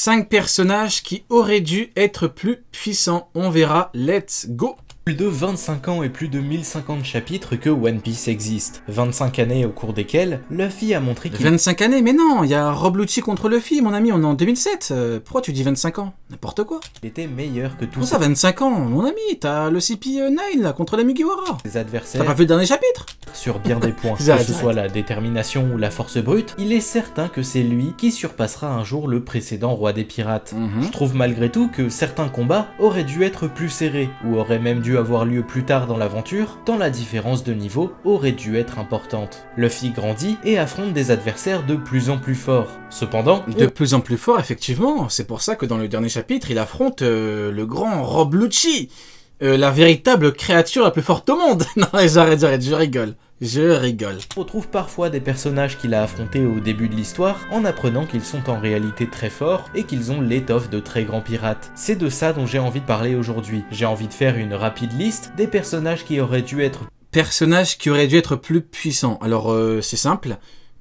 5 personnages qui auraient dû être plus puissants. On verra, let's go. Plus de 25 ans et plus de 1050 chapitres que One Piece existe. 25 années au cours desquelles Luffy a montré qu'il... 25 années? Mais non, il y a Rob Lucci contre Luffy, mon ami, on est en 2007. Pourquoi tu dis 25 ans? N'importe quoi. était meilleur que tous. Comment ça, 25 ans, mon ami? T'as le CP9 là, contre la Mugiwara. Ses adversaires... T'as pas vu le dernier chapitre? Sur bien des points, que ce soit la détermination ou la force brute, il est certain que c'est lui qui surpassera un jour le précédent roi des pirates. Je trouve malgré tout que certains combats auraient dû être plus serrés, ou auraient même dû avoir lieu plus tard dans l'aventure, tant la différence de niveau aurait dû être importante. Luffy grandit et affronte des adversaires de plus en plus forts. Cependant... De plus en plus fort, effectivement. C'est pour ça que dans le dernier chapitre, il affronte le grand Rob Lucci, la véritable créature la plus forte au monde. Non, j'arrête, je rigole. Je rigole. On retrouve parfois des personnages qu'il a affrontés au début de l'histoire en apprenant qu'ils sont en réalité très forts et qu'ils ont l'étoffe de très grands pirates. C'est de ça dont j'ai envie de parler aujourd'hui. J'ai envie de faire une rapide liste des personnages qui auraient dû être... Personnages qui auraient dû être plus puissants. Alors, c'est simple.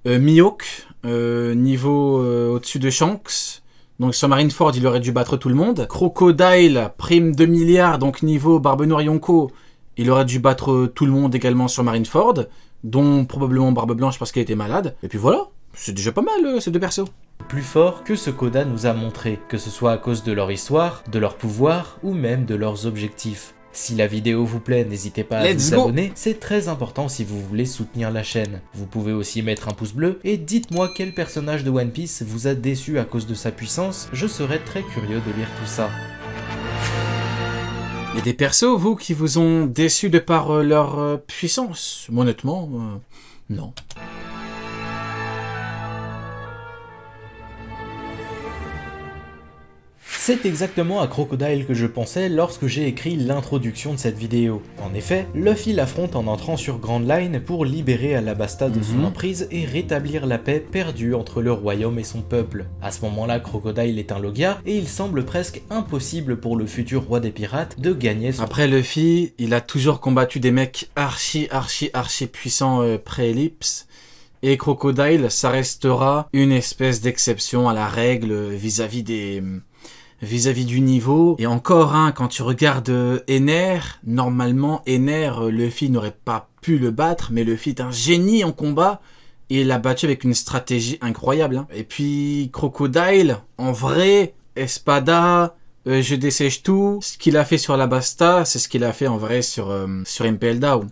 Mihawk, niveau au-dessus de Shanks. Donc sur Marineford, il aurait dû battre tout le monde. Crocodile, prime 2 milliards, donc niveau Barbe Noire Yonko, il aurait dû battre tout le monde également sur Marineford, dont probablement Barbe Blanche parce qu'elle était malade. Et puis voilà, c'est déjà pas mal ces deux persos. Plus fort que ce qu'Oda nous a montré, que ce soit à cause de leur histoire, de leur pouvoir ou même de leurs objectifs. Si la vidéo vous plaît, n'hésitez pas à vous abonner, c'est très important si vous voulez soutenir la chaîne. Vous pouvez aussi mettre un pouce bleu et dites-moi quel personnage de One Piece vous a déçu à cause de sa puissance, je serais très curieux de lire tout ça. Il y a des persos, vous, qui vous ont déçu de par leur puissance? Moi, honnêtement, non. C'est exactement à Crocodile que je pensais lorsque j'ai écrit l'introduction de cette vidéo. En effet, Luffy l'affronte en entrant sur Grand Line pour libérer Alabasta de son emprise et rétablir la paix perdue entre le royaume et son peuple. À ce moment-là, Crocodile est un Logia et il semble presque impossible pour le futur roi des pirates de gagner son... Après Luffy, il a toujours combattu des mecs archi puissants pré-ellipse. Et Crocodile, ça restera une espèce d'exception à la règle vis-à-vis du niveau. Et encore, hein, quand tu regardes Ener, normalement, Ener, Luffy n'aurait pas pu le battre, mais Luffy est un génie en combat, et il l'a battu avec une stratégie incroyable. Hein. Et puis, Crocodile, en vrai, Espada, je dessèche tout. Ce qu'il a fait sur Alabasta, c'est ce qu'il a fait en vrai sur Impel Down.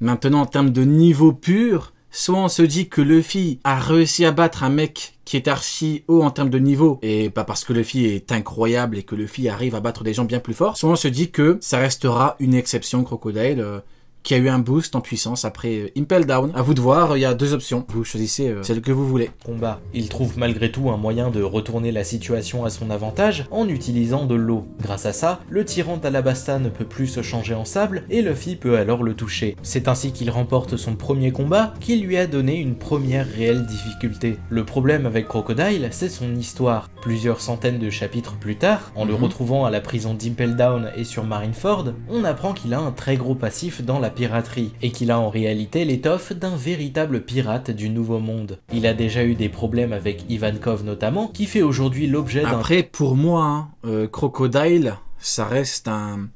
Maintenant, en termes de niveau pur, soit on se dit que Luffy a réussi à battre un mec qui est archi haut en termes de niveau, et pas parce que Luffy est incroyable et que Luffy arrive à battre des gens bien plus forts, soit on se dit que ça restera une exception Crocodile, qui a eu un boost en puissance après Impel Down. À vous de voir, il y a deux options. Vous choisissez celle que vous voulez. Combat. Il trouve malgré tout un moyen de retourner la situation à son avantage en utilisant de l'eau. Grâce à ça, le tyran d'Alabasta ne peut plus se changer en sable et Luffy peut alors le toucher. C'est ainsi qu'il remporte son premier combat qui lui a donné une première réelle difficulté. Le problème avec Crocodile, c'est son histoire. Plusieurs centaines de chapitres plus tard, en le retrouvant à la prison d'Impel Down et sur Marineford, on apprend qu'il a un très gros passif dans la piraterie, et qu'il a en réalité l'étoffe d'un véritable pirate du Nouveau Monde. Il a déjà eu des problèmes avec Ivankov notamment, qui fait aujourd'hui l'objet d'un... Après, pour moi, Crocodile, ça reste un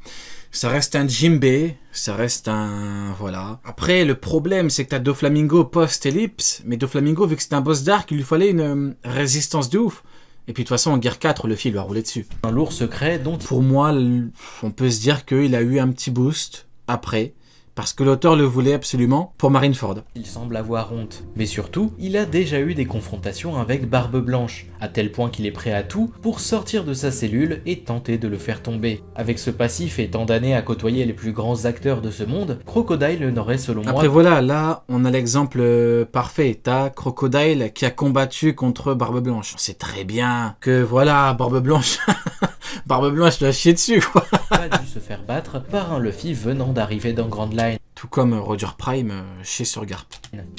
Jinbei, ça reste un... Voilà. Après, le problème, c'est que t'as Doflamingo post-ellipse, mais Doflamingo, vu que c'est un boss dark, il lui fallait une résistance de ouf. Et puis de toute façon, en guerre 4, Luffy lui a roulé dessus. Un lourd secret dont... Pour moi, on peut se dire qu'il a eu un petit boost après, parce que l'auteur le voulait absolument pour Marineford. Il semble avoir honte. Mais surtout, il a déjà eu des confrontations avec Barbe Blanche, à tel point qu'il est prêt à tout pour sortir de sa cellule et tenter de le faire tomber. Avec ce passif et tant d'années à côtoyer les plus grands acteurs de ce monde, Crocodile n'aurait selon moi... Après voilà, là, on a l'exemple parfait. T'as Crocodile qui a combattu contre Barbe Blanche. On sait très bien que voilà, Barbe Blanche... Barbe Blanche l'a chié dessus, quoi. A dû se faire battre par un Luffy venant d'arriver dans Grand Line. Tout comme Roger Prime chez sur Garp.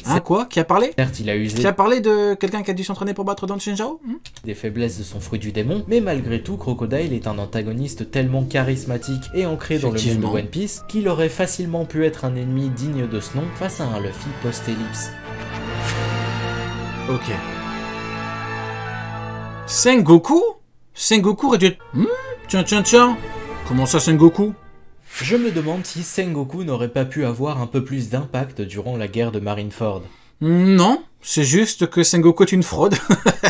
Hein, quoi? Qui a parlé? Certes, il a usé... Qui a parlé de quelqu'un qui a dû s'entraîner pour battre Don Shinjao? Des faiblesses de son fruit du démon, mais malgré tout, Crocodile est un antagoniste tellement charismatique et ancré dans le monde de One Piece qu'il aurait facilement pu être un ennemi digne de ce nom face à un Luffy post-ellipse. Ok. Sengoku? Sengoku aurait dû être... tiens. Comment ça, Sengoku? Je me demande si Sengoku n'aurait pas pu avoir un peu plus d'impact durant la guerre de Marineford. Non, c'est juste que Sengoku est une fraude.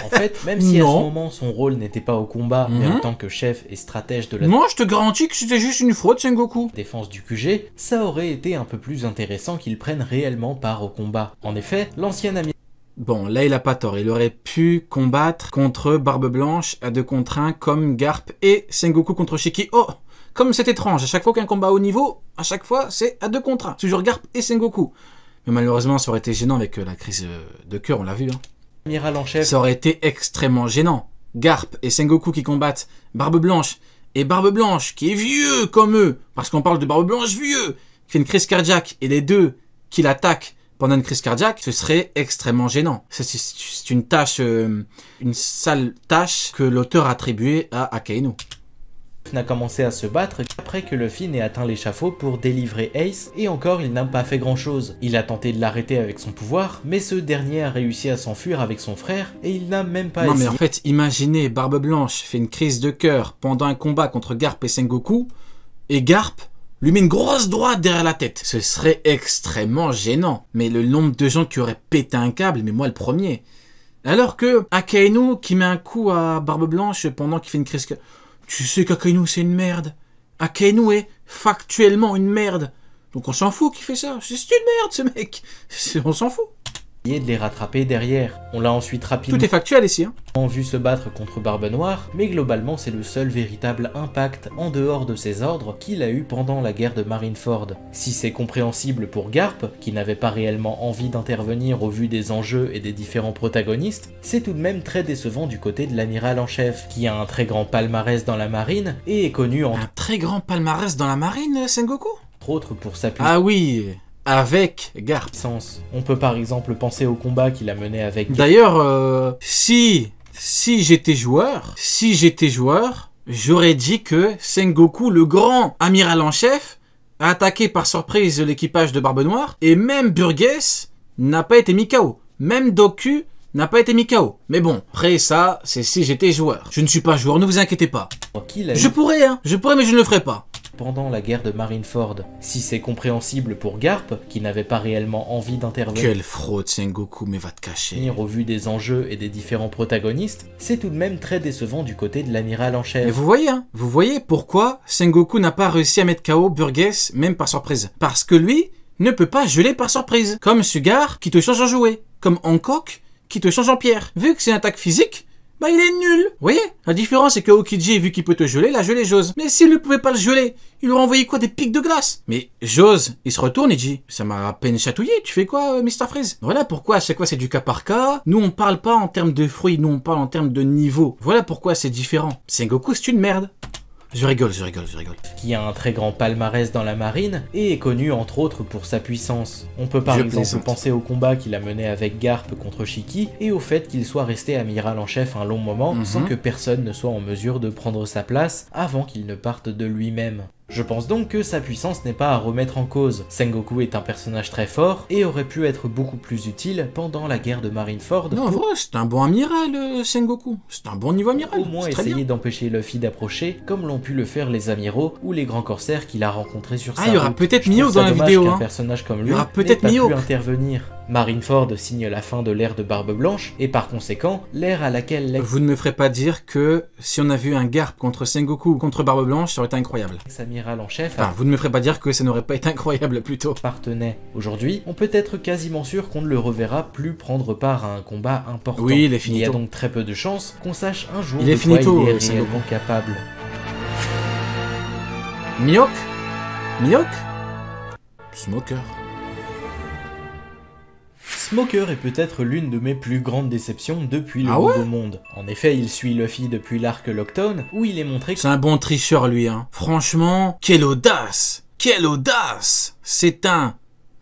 En fait, même si à ce moment son rôle n'était pas au combat, mais en tant que chef et stratège de la Moi, je te garantis que c'était juste une fraude, Sengoku. défense du QG, ça aurait été un peu plus intéressant qu'il prenne réellement part au combat. En effet, l'ancien ami... Bon, là, il a pas tort. Il aurait pu combattre contre Barbe Blanche à 2 contre 1 comme Garp et Sengoku contre Shiki. Oh, comme c'est étrange. À chaque fois qu'un combat haut niveau, à chaque fois, c'est à 2 contre 1. Toujours Garp et Sengoku. Mais malheureusement, ça aurait été gênant avec la crise de cœur, on l'a vu. Hein. Amiral en chef... Ça aurait été extrêmement gênant. Garp et Sengoku qui combattent Barbe Blanche. Et Barbe Blanche qui est vieux comme eux. Parce qu'on parle de Barbe Blanche vieux. Qui fait une crise cardiaque. Et les deux qui l'attaquent pendant une crise cardiaque. Ce serait extrêmement gênant. C'est une tâche, une sale tâche que l'auteur a attribuée à Akainu. n'a commencé à se battre qu'après que Luffy n'ait atteint l'échafaud pour délivrer Ace, et encore il n'a pas fait grand chose. Il a tenté de l'arrêter avec son pouvoir, mais ce dernier a réussi à s'enfuir avec son frère, et il n'a même pas essayé. Non mais en fait, imaginez Barbe Blanche fait une crise de cœur pendant un combat contre Garp et Sengoku, et Garp lui met une grosse droite derrière la tête. Ce serait extrêmement gênant. Mais le nombre de gens qui auraient pété un câble, mais moi le premier. Alors que Akainu qui met un coup à Barbe Blanche pendant qu'il fait une crise... Tu sais qu'Akainu c'est une merde. Akainu est factuellement une merde. Donc on s'en fout qu'il fait ça. C'est une merde ce mec. On s'en fout. De les rattraper derrière. On l'a ensuite rapidement Tout est factuel ici. vu se battre contre Barbe Noire, mais globalement c'est le seul véritable impact en dehors de ses ordres qu'il a eu pendant la guerre de Marineford. Si c'est compréhensible pour Garp, qui n'avait pas réellement envie d'intervenir au vu des enjeux et des différents protagonistes, c'est tout de même très décevant du côté de l'amiral en chef, qui a un très grand palmarès dans la marine et est connu Un très grand palmarès dans la marine, Sengoku? entre autres pour sa Ah oui, avec Garp. puissance. On peut par exemple penser au combat qu'il a mené avec D'ailleurs, si j'étais joueur, j'aurais dit que Sengoku, le grand amiral en chef, a attaqué par surprise l'équipage de Barbe Noire, et même Burgess n'a pas été mis KO. Même Doku n'a pas été mis KO. Mais bon, après ça, c'est si j'étais joueur. Je ne suis pas joueur, ne vous inquiétez pas. qu'il a Je eu pourrais, mais je ne le ferai pas. pendant la guerre de Marineford. Si c'est compréhensible pour Garp, qui n'avait pas réellement envie d'intervenir Quelle fraude, Sengoku, mais va te cacher. au vu des enjeux et des différents protagonistes, c'est tout de même très décevant du côté de l'amiral en Mais chef. vous voyez pourquoi Sengoku n'a pas réussi à mettre KO Burgess, même par surprise. Parce que lui ne peut pas geler par surprise. Comme Sugar, qui te change en jouet. Comme Hancock, qui te change en pierre. Vu que c'est une attaque physique, bah il est nul. Vous voyez? La différence c'est que Aokiji, vu qu'il peut te geler, l'a gelé Jose. Mais s'il ne pouvait pas le geler, il aurait envoyé quoi? Des pics de glace. Mais Jose, il se retourne et dit, ça m'a à peine chatouillé, tu fais quoi, Mr. Freeze? Voilà pourquoi à chaque fois c'est du cas par cas. Nous on parle pas en termes de fruits, nous on parle en termes de niveau. Voilà pourquoi c'est différent. Sengoku c'est une merde. Je rigole. Qui a un très grand palmarès dans la marine et est connu entre autres pour sa puissance. On peut par Je exemple plaisante. penser au combat qu'il a mené avec Garp contre Shiki et au fait qu'il soit resté amiral en chef un long moment sans que personne ne soit en mesure de prendre sa place avant qu'il ne parte de lui-même. Je pense donc que sa puissance n'est pas à remettre en cause. Sengoku est un personnage très fort et aurait pu être beaucoup plus utile pendant la guerre de Marineford Non, en pour vrai, c'est un bon amiral, Sengoku. C'est un bon niveau amiral. au moins C'est très essayer bien. d'empêcher Luffy d'approcher comme l'ont pu le faire les amiraux ou les grands corsaires qu'il a rencontrés sur sa Ah, il y aura route. peut-être Je trouve Mihawk ça dans la dommage vidéo, qu'un hein. personnage comme Il y lui aura n'ait peut-être pas pu Mihawk. intervenir. Marineford signe la fin de l'ère de Barbe Blanche et par conséquent l'ère à laquelle Vous ne me ferez pas dire que si on a vu un Garp contre Sengoku ou contre Barbe Blanche, ça aurait été incroyable. l'ex-amiral en chef Enfin, vous ne me ferez pas dire que ça n'aurait pas été incroyable plutôt. appartenait. Aujourd'hui, on peut être quasiment sûr qu'on ne le reverra plus prendre part à un combat important. Oui, il est Il y a finito. donc très peu de chances qu'on sache un jour Il est de quoi finito, il est Sengoku. réellement capable. Mihawk Smoker. Smoker est peut-être l'une de mes plus grandes déceptions depuis le Ah ouais Nouveau Monde. En effet, il suit Luffy depuis l'arc Lockdown, où il est montré C'est un bon tricheur lui, hein. Franchement, quelle audace! Quelle audace! C'est un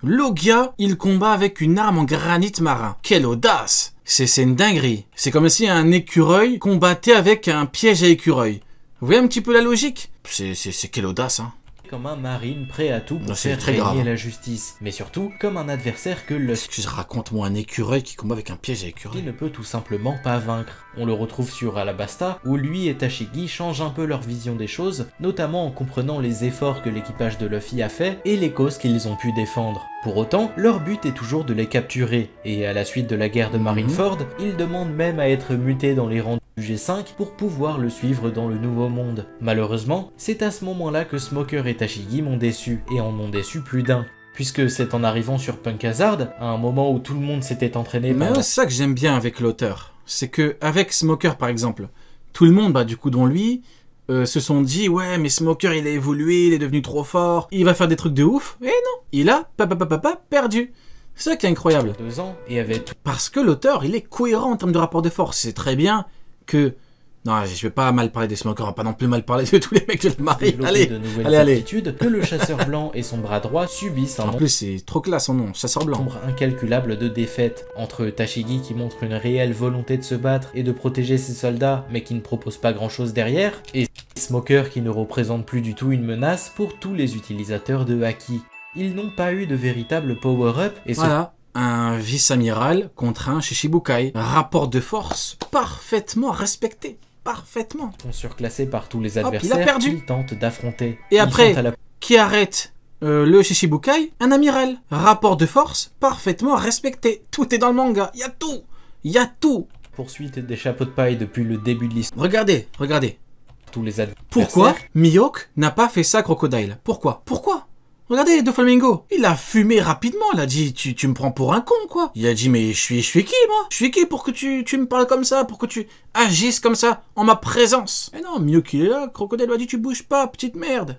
Logia, il combat avec une arme en granit marin. Quelle audace! C'est une dinguerie. C'est comme si un écureuil combattait avec un piège à écureuil. Vous voyez un petit peu la logique? C'est quelle audace, hein. comme un marine prêt à tout pour C'est faire très régner grave. la justice, mais surtout comme un adversaire que Luffy Raconte-moi un écureuil qui combat avec un piège à écureuil. ne peut tout simplement pas vaincre. On le retrouve sur Alabasta, où lui et Tashigi changent un peu leur vision des choses, notamment en comprenant les efforts que l'équipage de Luffy a fait et les causes qu'ils ont pu défendre. Pour autant, leur but est toujours de les capturer, et à la suite de la guerre de Marineford, ils demandent même à être mutés dans les rangs du G5 pour pouvoir le suivre dans le Nouveau Monde. Malheureusement, c'est à ce moment-là que Smoker et Tashigi m'ont déçu, et en ont déçu plus d'un. Puisque c'est en arrivant sur Punk Hazard, à un moment où tout le monde s'était entraîné Mais pendant... c'est ça que j'aime bien avec l'auteur. C'est que avec Smoker par exemple, tout le monde, du coup dont lui, se sont dit ouais mais Smoker il a évolué, il est devenu trop fort, il va faire des trucs de ouf. Et non, il a perdu. C'est ça qui est incroyable. 2 ans, et avait tout Parce que l'auteur il est cohérent en termes de rapport de force. C'est très bien que... Non, je vais pas mal parler des Smokers, on va pas non plus mal parler de tous les mecs de la marine. développé Allez, de nouvelles allez. aptitudes que le chasseur blanc et son bras droit subissent un En plus c'est trop classe son nom, chasseur blanc. nombre incalculable de défaites, entre Tashigi qui montre une réelle volonté de se battre et de protéger ses soldats mais qui ne propose pas grand chose derrière, et Smoker qui ne représente plus du tout une menace pour tous les utilisateurs de Haki. Ils n'ont pas eu de véritable power-up et Voilà, un vice-amiral contre un Shishibukai. Rapport de force parfaitement respecté. Parfaitement. sont surclassés par tous les il a adversaires perdu. qu'ils tentent d'affronter. Et Ils après, sont à la qui arrête le Shishibukai? Un amiral. Rapport de force parfaitement respecté. Tout est dans le manga. Il y a tout. Il y a tout. poursuite des chapeaux de paille depuis le début de l'histoire. Regardez. Tous les adversaires. Pourquoi Mihawk n'a pas fait ça à Crocodile? Pourquoi Regardez, Doflamingo, il a fumé rapidement, il a dit, tu me prends pour un con, quoi. Il a dit, mais je suis qui, moi? Je suis qui pour que tu me parles comme ça, pour que tu agisses comme ça, en ma présence? Mais non, Mihawk, il est là, Crocodile lui a dit, tu bouges pas, petite merde.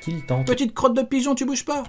Qu'ils tentent Petite crotte de pigeon, tu bouges pas.